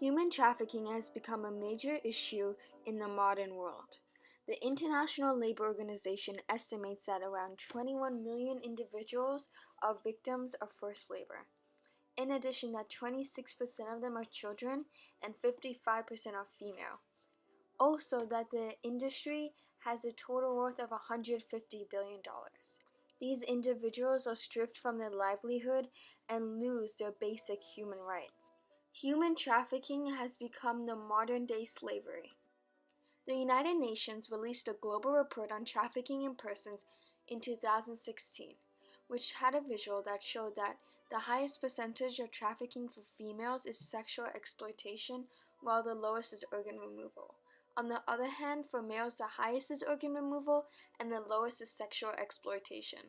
Human trafficking has become a major issue in the modern world. The International Labor Organization estimates that around 21 million individuals are victims of forced labor. In addition, that 26% of them are children and 55% are female. Also, that the industry has a total worth of $150 billion. These individuals are stripped from their livelihood and lose their basic human rights. Human trafficking has become the modern-day slavery. The United Nations released a global report on trafficking in persons in 2016, which had a visual that showed that the highest percentage of trafficking for females is sexual exploitation, while the lowest is organ removal. On the other hand, for males, the highest is organ removal and the lowest is sexual exploitation.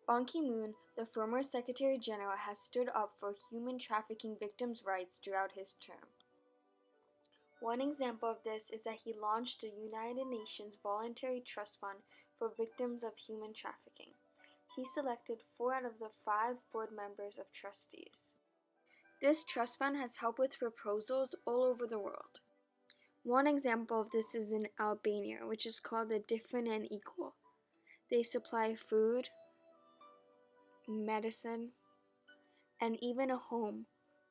Ban Ki-moon, the former Secretary General, has stood up for human trafficking victims' rights throughout his term. One example of this is that he launched the United Nations Voluntary Trust Fund for victims of human trafficking. He selected 4 out of the 5 board members of trustees. This trust fund has helped with proposals all over the world. One example of this is in Albania, which is called the Different and Equal. They supply food, medicine, and even a home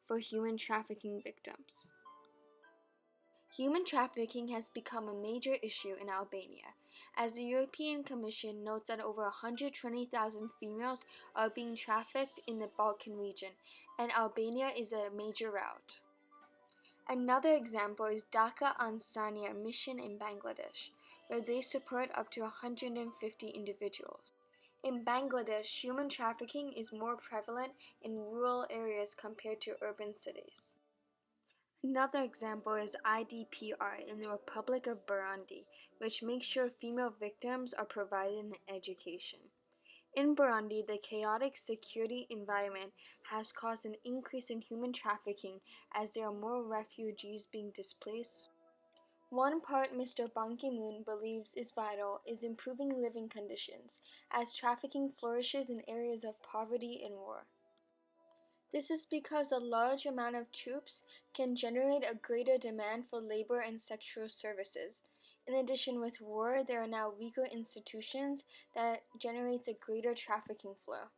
for human trafficking victims. Human trafficking has become a major issue in Albania, as the European Commission notes that over 120,000 females are being trafficked in the Balkan region, and Albania is a major route. Another example is Dhaka Ansania Mission in Bangladesh, where they support up to 150 individuals. In Bangladesh, human trafficking is more prevalent in rural areas compared to urban cities. Another example is IDPR in the Republic of Burundi, which makes sure female victims are provided an education. In Burundi, the chaotic security environment has caused an increase in human trafficking as there are more refugees being displaced. One part Mr. Ban Ki-moon believes is vital is improving living conditions, as trafficking flourishes in areas of poverty and war. This is because a large amount of troops can generate a greater demand for labor and sexual services. In addition, with war, there are now weaker institutions that generates a greater trafficking flow.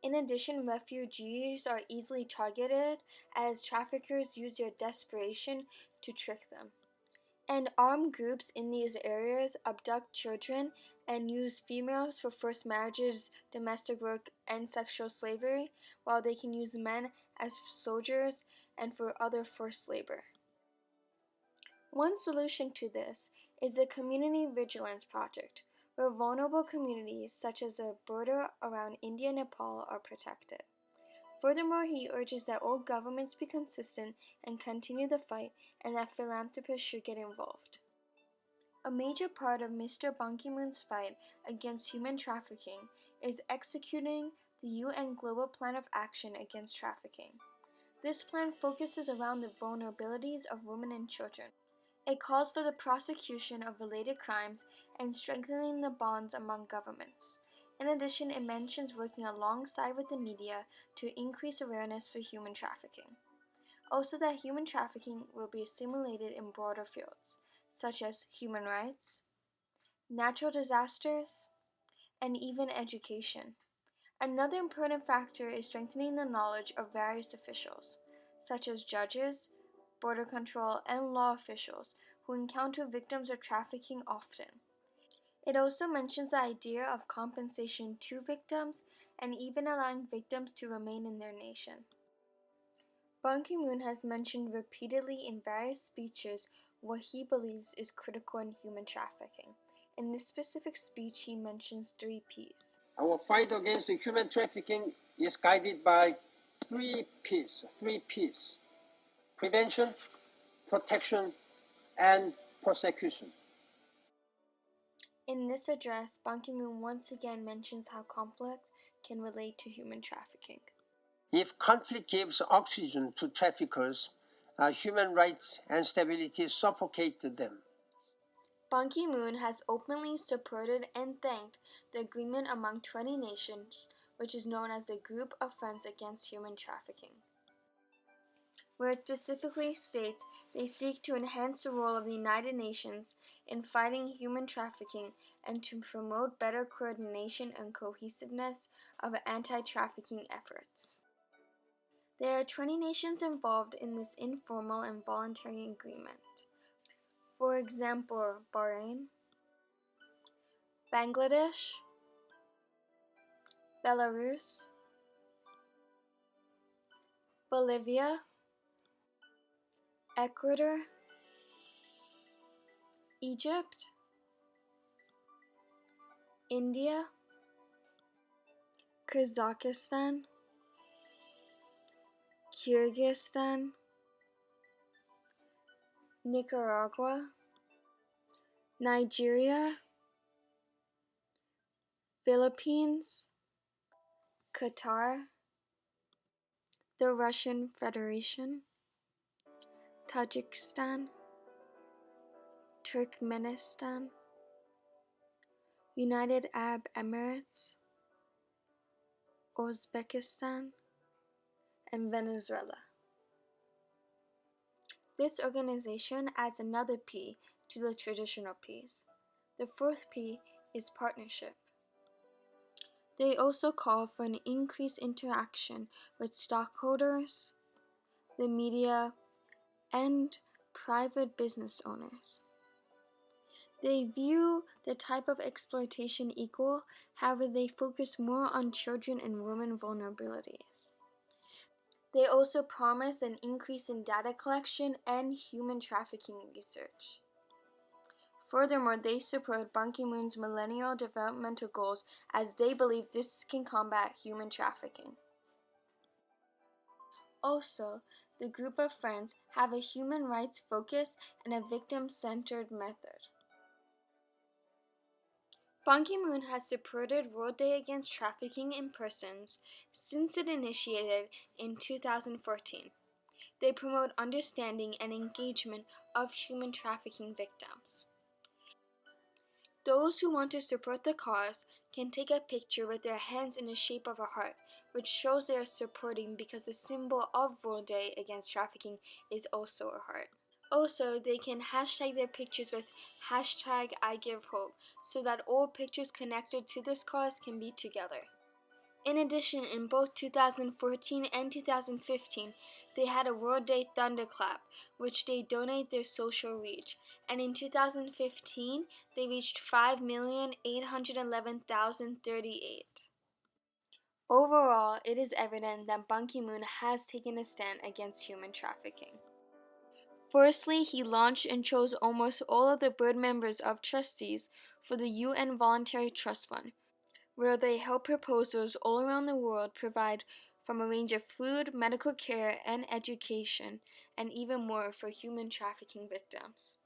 In addition, refugees are easily targeted as traffickers use their desperation to trick them. And armed groups in these areas abduct children and use females for forced marriages, domestic work, and sexual slavery, while they can use men as soldiers and for other forced labor. One solution to this is the Community Vigilance Project, where vulnerable communities such as the border around India and Nepal are protected. Furthermore, he urges that all governments be consistent and continue the fight, and that philanthropists should get involved. A major part of Mr. Ban Ki-moon's fight against human trafficking is executing the UN Global Plan of Action Against Trafficking. This plan focuses around the vulnerabilities of women and children. It calls for the prosecution of related crimes and strengthening the bonds among governments. In addition, it mentions working alongside with the media to increase awareness for human trafficking. Also, that human trafficking will be assimilated in broader fields, such as human rights, natural disasters, and even education. Another important factor is strengthening the knowledge of various officials, such as judges, border control, and law officials who encounter victims of trafficking often. It also mentions the idea of compensation to victims and even allowing victims to remain in their nation. Ban Ki-moon has mentioned repeatedly in various speeches what he believes is critical in human trafficking. In this specific speech, he mentions 3 Ps. Our fight against the human trafficking is guided by 3 Ps. Prevention, protection, and prosecution. In this address, Ban Ki-moon once again mentions how conflict can relate to human trafficking. If conflict gives oxygen to traffickers, human rights and stability suffocate them. Ban Ki-moon has openly supported and thanked the agreement among 20 nations, which is known as the Group of Friends Against Human Trafficking. where it specifically states they seek to enhance the role of the United Nations in fighting human trafficking and to promote better coordination and cohesiveness of anti-trafficking efforts. There are 20 nations involved in this informal and voluntary agreement. For example, Bahrain, Bangladesh, Belarus, Bolivia, Ecuador, Egypt, India, Kazakhstan, Kyrgyzstan, Nicaragua, Nigeria, Philippines, Qatar, the Russian Federation, Tajikistan, Turkmenistan, United Arab Emirates, Uzbekistan, and Venezuela. This organization adds another P to the traditional Ps. The fourth P is partnership. They also call for an increased interaction with stockholders, the media, and private business owners. They view the type of exploitation equal, however they focus more on children and women vulnerabilities. They also promise an increase in data collection and human trafficking research. Furthermore, they support Ban Ki-moon's Millennial Developmental Goals as they believe this can combat human trafficking. Also, the group of friends have a human rights focus and a victim-centered method. Ban Ki-moon has supported World Day Against Trafficking in Persons since it initiated in 2014. They promote understanding and engagement of human trafficking victims. Those who want to support the cause can take a picture with their hands in the shape of a heart, which shows they are supporting because the symbol of World Day Against Trafficking is also a heart. Also, they can hashtag their pictures with hashtag #IGiveHope so that all pictures connected to this cause can be together. In addition, in both 2014 and 2015, they had a World Day Thunderclap, which they donate their social reach. And in 2015, they reached 5,811,038. Overall, it is evident that Ban Ki-moon has taken a stand against human trafficking. Firstly, he launched and chose almost all of the board members of trustees for the UN Voluntary Trust Fund, where they help proposals all around the world provide from a range of food, medical care, and education, and even more for human trafficking victims.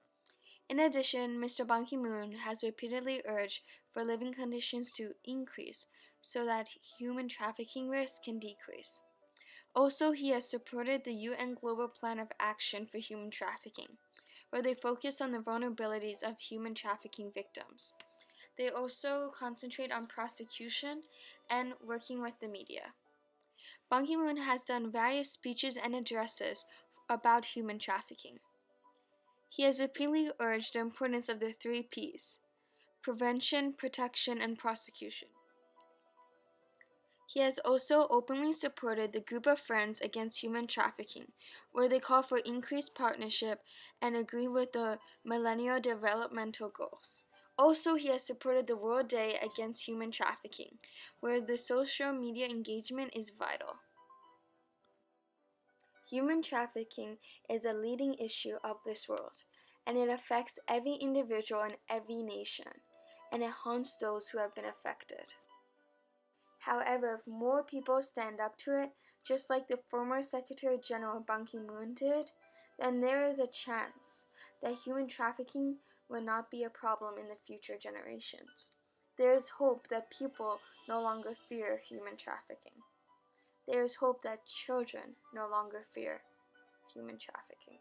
In addition, Mr. Ban Ki-moon has repeatedly urged for living conditions to increase so that human trafficking risks can decrease. Also, he has supported the UN Global Plan of Action for Human Trafficking, where they focus on the vulnerabilities of human trafficking victims. They also concentrate on prosecution and working with the media. Ban Ki-moon has done various speeches and addresses about human trafficking. He has repeatedly urged the importance of the 3 Ps: prevention, protection, and prosecution. He has also openly supported the Group of Friends Against Human Trafficking, where they call for increased partnership and agree with the Millennial Developmental Goals. Also, he has supported the World Day Against Human Trafficking, where the social media engagement is vital. Human trafficking is a leading issue of this world, and it affects every individual in every nation, and it haunts those who have been affected. However, if more people stand up to it, just like the former Secretary General Ban Ki-moon did, then there is a chance that human trafficking will not be a problem in the future generations. There is hope that people no longer fear human trafficking. There is hope that children no longer fear human trafficking.